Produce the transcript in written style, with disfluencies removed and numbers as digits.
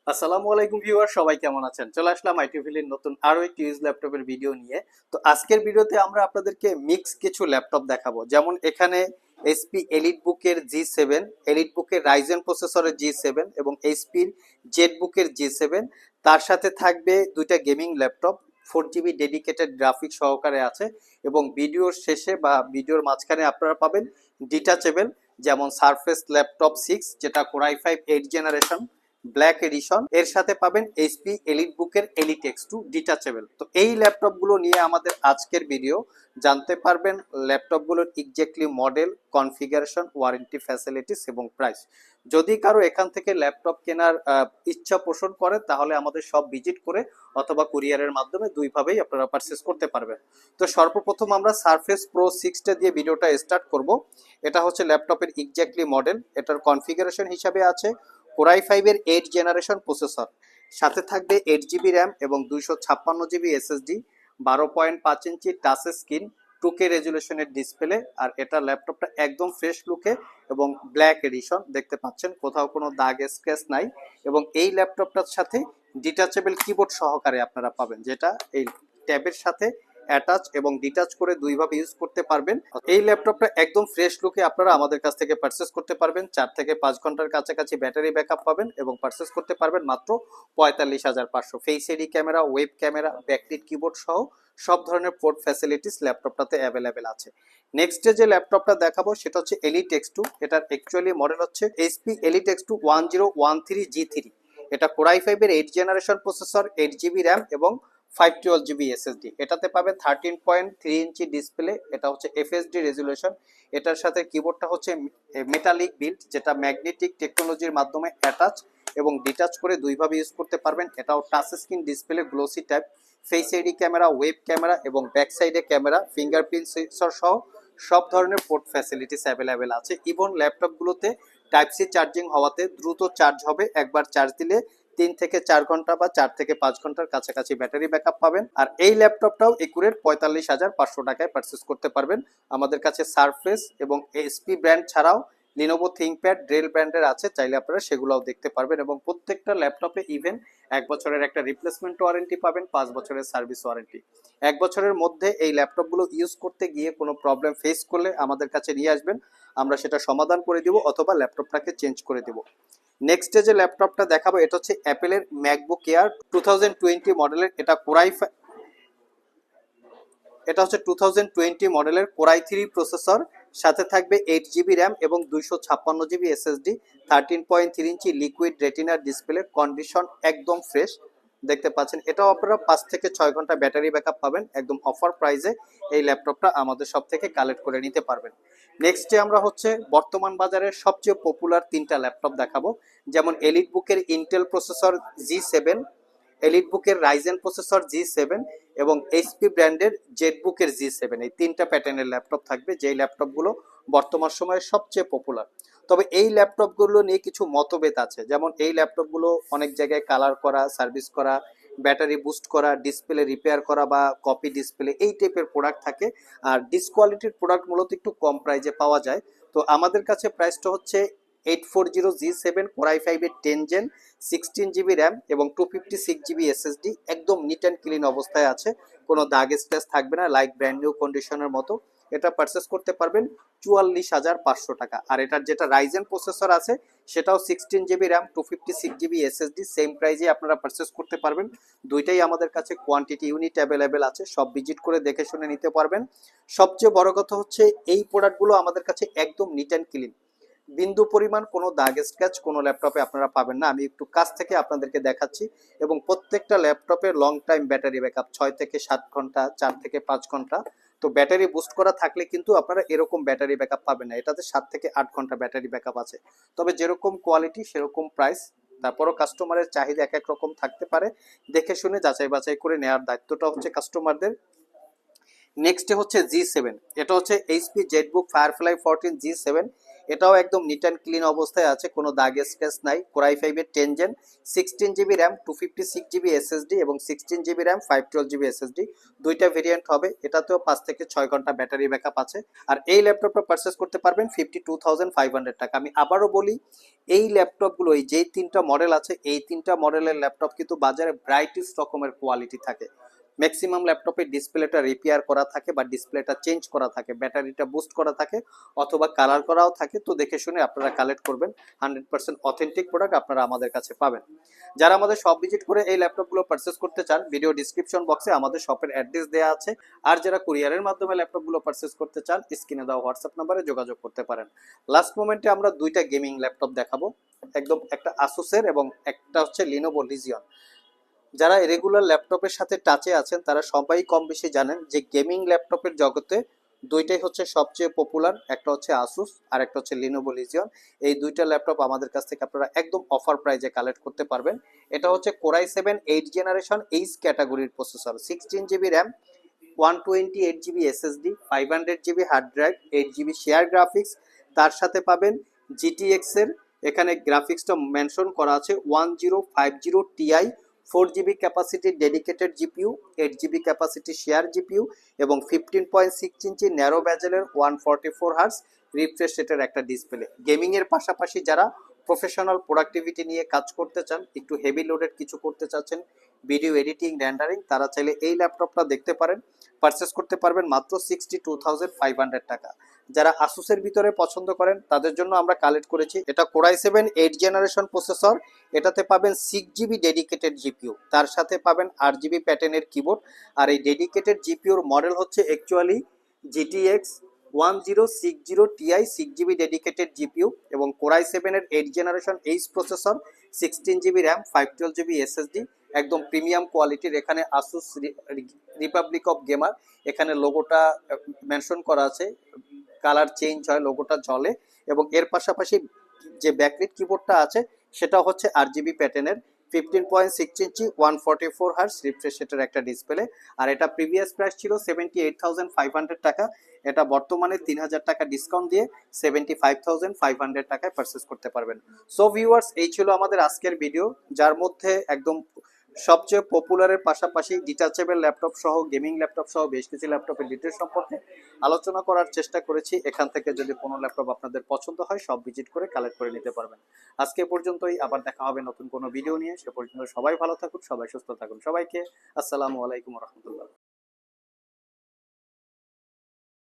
আসসালামু আলাইকুম ভিউয়ার, সবাই কেমন আছেন? চলে আসলাম আইটিভিলির নতুন আরো একটি ইউজ ল্যাপটপের ভিডিও নিয়ে। তো আজকের ভিডিওতে আমরা আপনাদেরকে মিক্স কিছু ল্যাপটপ দেখাবো। যেমন এখানে এইচপি এলিট বুকের G7, এলিট বুকের রাইজেন প্রসেসরের G7 এবং এইচপির জেড বুকের G7। তার সাথে থাকবে দুইটা gaming laptop, 4 GB dedicated graphic সহকারে আছে। এবং ভিডিওর শেষে বা ভিডিওর মাঝখানে আপনারা পাবেন ডিটাচেবল, যেমন সারফেস ল্যাপটপ 6 যেটা core i5 8 generation black addition, এর সাথে পাবেন এইচপি এলিট বুকের এলিট X2 ডিটাচেবল। তো এই ল্যাপটপগুলো নিয়ে আমাদের আজকের ভিডিও। জানতে পারবেন ল্যাপটপগুলোর exactly model, configuration, warranty, facilities এবং প্রাইস। যদি কারো এখান থেকে ল্যাপটপ কেনার ইচ্ছা পোষণ করে তাহলে আমাদের সব ভিজিট করে অথবা কুরিয়ারের মাধ্যমে দুইভাবেই আপনারা পারচেস করতে পারবেন। তো সর্বপ্রথম আমরা সারফেস প্রো 6টা দিয়ে ভিডিওটা স্টার্ট করব। এটা হচ্ছে ল্যাপটপের এক্স্যাক্টলি মডেল। এটার কনফিগারেশন হিসাবে আছে কোর i5 এর 8 জেনারেশন প্রসেসর, সাথে থাকবে 8 GB র্যাম এবং 256 GB SSD, 12.5 inch touch screen, 2K রেজুলেশনের ডিসপ্লে। আর এটা ল্যাপটপটা একদম ফ্রেশ লুকে এবং ব্ল্যাক এডিশন দেখতে পাচ্ছেন, কোথাও কোনো দাগ স্ক্র্যাচ নাই। এবং এই ল্যাপটপটার সাথে ডিটাচেবল কিবোর্ড সহকারে আপনারা পাবেন, যেটা এই ট্যাবের সাথে অ্যাটাচ এবং ডিটাচ করে দুইভাবে ইউজ করতে পারবেন। এই ল্যাপটপটা একদম ফ্রেশ লুকে আপনারা আমাদের কাছ থেকে পারচেস করতে পারবেন। 4 থেকে 5 ঘন্টার কাছাকাছি ব্যাটারি ব্যাকআপ পাবেন এবং পারচেস করতে পারবেন মাত্র 45,500। Face ID camera, web camera, backlit keyboard সহ সব ধরনের পোর্ট ফ্যাসিলিটিস ল্যাপটপটাতে অ্যাভেলেবেল আছে। নেক্সট যে ল্যাপটপটা দেখাবো সেটা হচ্ছে এলিট X2। এটার অ্যাকচুয়ালি মডেল হচ্ছে এইচপি এলিট X2 1013G3। এটা কোর i5 এর 8 জেনারেশন প্রসেসর, 8 GB র্যাম এবং 512 GB এসএসডি। এটাতে পাবেন 13.3 ইঞ্চি ডিসপ্লে। এটা হচ্ছে এফএসডি রেজুলেশন। এটার সাথে কিবোর্ডটা হচ্ছে মেটালিক বিল্ড, যেটা ম্যাগনেটিক টেকনোলজির মাধ্যমে অ্যাটাচ এবং ডিটাচ করে দুইভাবে ইউজ করতে পারবেন। এটাও touch screen display, glossy type, face ID camera, web camera এবং ব্যাক সাইডে ক্যামেরা, ফিঙ্গারপ্রিন্ট সেন্সর সহ সব ধরনের পোর্ট ফ্যাসিলিটিস অ্যাভেলেবেল আছে। ইভন ল্যাপটপগুলোতে টাইপ সি চার্জিং হওয়াতে দ্রুত চার্জ হবে। একবার চার্জ দিলে 3 থেকে 4 ঘন্টা বা 4 থেকে 5 ঘন্টার কাছাকাছি ব্যাটারি ব্যাকআপ পাবেন। আর এই ল্যাপটপটাও একুরেট 45,500 টাকায় পারচেস করতে পারবেন। আমাদের কাছে সারফেস এবং এসপি ব্র্যান্ড ছাড়াও লিনোভো থিংকপ্যাড, ডেল ব্র্যান্ডের আছে, চাইলে আপনারা সেগুলোও দেখতে পারবেন। এবং প্রত্যেকটা ল্যাপটপে ইভেন 1 বছরের একটা রিপ্লেসমেন্ট ওয়ারেন্টি পাবেন, 5 বছরের সার্ভিস ওয়ারেন্টি। 1 বছরের মধ্যে এই ল্যাপটপগুলো ইউজ করতে গিয়ে কোনো প্রবলেম ফেস করলে আমাদের কাছে নিয়ে আসবেন, আমরা সেটা সমাধান করে দিব অথবা ল্যাপটপটাকে চেঞ্জ করে দেব। নেক্সট যে ল্যাপটপটা দেখাবো এটা হচ্ছে অ্যাপেলের ম্যাকবুক এয়ার 2020 মডেলের। এটা হচ্ছে 2020 মডেলের কোর i3 প্রসেসর, সাথে থাকবে 8 GB র্যাম এবং 256 GB এসএসডি, 13.3 ইঞ্চি লিকুইড রেটিনার ডিসপ্লে। কন্ডিশন একদম ফ্রেশ দেখতে পাচ্ছেন। এটাও আপনারা 5 থেকে 6 ঘন্টা ব্যাটারি ব্যাকআপ পাবেন। একদম অফার প্রাইসে এই ল্যাপটপটা আমাদের সব থেকে কালেক্ট করে নিতে পারবেন। নেক্সটে আমরা হচ্ছে বর্তমান বাজারের সবচেয়ে পপুলার 3টা ল্যাপটপ দেখাবো। যেমন এলিট বুকের ইন্টেল প্রসেসর G7, এলিট বুকের রাইজেন প্রসেসর G7 এবং এইচপি ব্র্যান্ডের জেড বুকের G7। এই 3টা প্যাটার্নের ল্যাপটপ থাকবে, যেই ল্যাপটপগুলো বর্তমান সময়ে সবচেয়ে পপুলার। তবে এই ল্যাপটপগুলো নিয়ে কিছু মতভেদ আছে। যেমন এই ল্যাপটপগুলো অনেক জায়গায় কালার করা, সার্ভিস করা, ব্যাটারি বুস্ট করা, ডিসপ্লে রিপেয়ার করা বা কপি ডিসপ্লে, এই টাইপের প্রোডাক্ট থাকে। আর ডিসকোয়ালিটির প্রোডাক্ট মূলত একটু কম প্রাইসে পাওয়া যায়। তো আমাদের কাছে প্রাইসটা হচ্ছে 840G7 কোর i5 এর 10 জেন, 16 GB র্যাম এবং 256 GB এসএসডি। একদম নিট অ্যান্ড ক্লিন অবস্থায় আছে, কোনো দাগ স্ক্র্যাচ থাকবে না, লাইক ব্র্যান্ড নিউ কন্ডিশনের মতো। এটা পারচেস করতে পারবেন 44,500 টাকা। আর এটার যেটা রাইজেন প্রসেসর আছে সেটাও 16 GB RAM, 256 GB SSD, same প্রাইজে আপনারা পারচেস করতে পারবেন। দুইটাই আমাদের কাছে কোয়ান্টিটি ইউনিট অ্যাভেলেবেল আছে, সব ভিজিট করে দেখে শুনে নিতে পারবেন। সবচেয়ে বড় কথা হচ্ছে এই প্রোডাক্টগুলো আমাদের কাছে একদম নিট অ্যান্ড ক্লিন, বিন্দু পরিমাণ কোনো দাগ স্ক্র্যাচ কোনো ল্যাপটপে আপনারা পাবেন না। আমি একটু কাছ থেকে আপনাদেরকে দেখাচ্ছি। এবং প্রত্যেকটা ল্যাপটপে লং টাইম ব্যাটারি ব্যাকআপ, 6 থেকে 7 ঘন্টা, 4 থেকে 5 ঘন্টা। তো ব্যাটারি বুস্ট করা থাকলে কিন্তু আপনারা এরকম ব্যাটারি ব্যাকআপ পাবেন না। এটাতে 7 থেকে 8 ঘন্টা ব্যাটারি ব্যাকআপ আছে। তবে যেরকম কোয়ালিটি সেরকম প্রাইস। তারপরও কাস্টমারের চাহিদা এক এক রকম থাকতে পারে, দেখে শুনে যাচাই বাছাই করে নেওয়ার দায়িত্বটা হচ্ছে কাস্টমারদের। নেক্সট হচ্ছে G7। এটা হচ্ছে এইচপি জেটবুক ফায়ারফ্লাই 14 G7। এটাও একদম নিট অ্যান্ড ক্লিন অবস্থায় আছে, কোনো দাগ স্ক্র্যাচ নাই। কোরাই 5 এর 10 gen, 16 GB RAM, 256 GB SSD এবং 16 জিবি র্যাম, 512 জিবি এসএসডি, দুইটা ভেরিয়েন্ট হবে। এটাতেও 5 থেকে 6 ঘন্টা ব্যাটারি ব্যাকআপ আছে। আর এই ল্যাপটপটা পারচেস করতে পারবেন 52,500 টাকা। আমি আবারও বলি, এই ল্যাপটপগুলো, এই যেই তিনটা মডেল আছে, এই তিনটা মডেলের ল্যাপটপ কিন্তু বাজারে ব্রাইটেস্ট রকমের কোয়ালিটি থাকে। ম্যাক্সিমাম ল্যাপটপে ডিসপ্লেটা রিপেয়ার করা থাকে বা ডিসপ্লেটা চেঞ্জ করা থাকে, ব্যাটারিটা বুস্ট করা থাকে, অথবা কালার করাও থাকে। তো দেখে শুনে আপনারা কালেক্ট করবেন, 100% অথেন্টিক প্রোডাক্ট আপনারা আমাদের কাছে পাবেন। যারা আমাদের শপ ভিজিট করে এই ল্যাপটপগুলো পারচেস করতে চান, ভিডিও ডিসক্রিপশন বক্সে আমাদের শপের অ্যাড্রেস দেওয়া আছে। আর যারা কুরিয়ারের মাধ্যমে ল্যাপটপগুলো পারচেস করতে চান, স্ক্রিনে দেওয়া হোয়াটসঅ্যাপ নাম্বারে যোগাযোগ করতে পারেন। লাস্ট মোমেন্টে আমরা দুইটা গেমিং ল্যাপটপ দেখাবো, একদম একটা আসুসের এবং একটা হচ্ছে লিনোভো লিজিয়ন। যারা রেগুলার ল্যাপটপের সাথে টাচে আছেন তারা সবাই কম বেশি জানেন যে গেমিং ল্যাপটপের জগতে দুইটাই হচ্ছে সবচেয়ে পপুলার, একটা হচ্ছে আসুস আর একটা হচ্ছে লিনোভো লিজিয়ন। এই দুইটা ল্যাপটপ আমাদের কাছ থেকে আপনারা একদম অফার প্রাইজে কালেক্ট করতে পারবেন। এটা হচ্ছে কোরাই 7 8 জেনারেশন এইচ ক্যাটাগরির processor, 16 GB RAM, 128 GB SSD, 500 GB hard drive, 8 GB share graphics. তার সাথে পাবেন জিটিএক্স এর, এখানে গ্রাফিক্সটা মেনশন করা আছে 1050 Ti, 4 GB capacity dedicated GPU, 8 GB capacity share GPU এবং 15.6 ইঞ্চি ন্যারো ব্যাজেলের 144 হার্স রিফ্রেশ রেটের একটা ডিসপ্লে। গেমিং এর পাশাপাশি যারা প্রফেশনাল প্রোডাক্টিভিটি নিয়ে কাজ করতে চান, একটু হেভি লোডেড কিছু করতে চাচ্ছেন, ভিডিও এডিটিং, রেন্ডারিং, তারা চাইলে এই ল্যাপটপটা দেখতে পারেন। পারচেস করতে পারবেন মাত্র 62,500 টাকা। যারা আসুসের ভিতরে পছন্দ করেন তাদের জন্য আমরা কালেক্ট করেছি, এটা কোরাই 7 8 জেনারেশন প্রসেসর। এটাতে পাবেন 6 জিবি ডেডিকেটেড জিপিইউ, তার সাথে পাবেন 8 জিবি প্যাটার্নের কিবোর্ড। আর এই ডেডিকেটেড জিপিইউর মডেল হচ্ছে actually GTX 1060 Ti, 6 GB dedicated GPU এবং কোরাই 7 এর 8 generation H processor, 16 GB RAM, 512 GB SSD, একদম প্রিমিয়াম কোয়ালিটির। এখানে আসুস রিপাবলিক অফ গেমার, এখানে লোগোটা মেনশন করা আছে, কালার চেঞ্জ হয়, লোগোটা জ্বলে। এবং এর পাশাপাশি যে ব্যাকলিট কিবোর্ডটা আছে সেটা হচ্ছে 8 জিবি প্যাটার্নের, 15.6 ইঞ্চি 144 হার্স রিফ্রেশ রেটের একটা ডিসপ্লে। আর এটা প্রিভিয়াস প্রাইস ছিল 78,500 টাকা, এটা বর্তমানে 3,000 টাকা ডিসকাউন্ট দিয়ে 75,500 টাকায় পারচেস করতে পারবেন। সো ভিউয়ার্স, এই ছিল আমাদের আজকের ভিডিও, যার মধ্যে একদম সবচেয়ে পপুলারের পাশাপাশি ডিটাচেবল ল্যাপটপ সহ, গেমিং ল্যাপটপ সহ বেশ কিছু ল্যাপটপের ডিটেলস সম্পর্কে আলোচনা করার চেষ্টা করেছি। এখান থেকে যদি কোনো ল্যাপটপ আপনাদের পছন্দ হয়, সব ভিজিট করে কালেক্ট করে নিতে পারবেন। আজকে পর্যন্তই, আবার দেখা হবে নতুন কোনো ভিডিও নিয়ে। সে পর্যন্ত সবাই ভালো থাকুন, সবাই সুস্থ থাকুন। সবাইকে আসসালামু আলাইকুম রহমতুল্লাহ।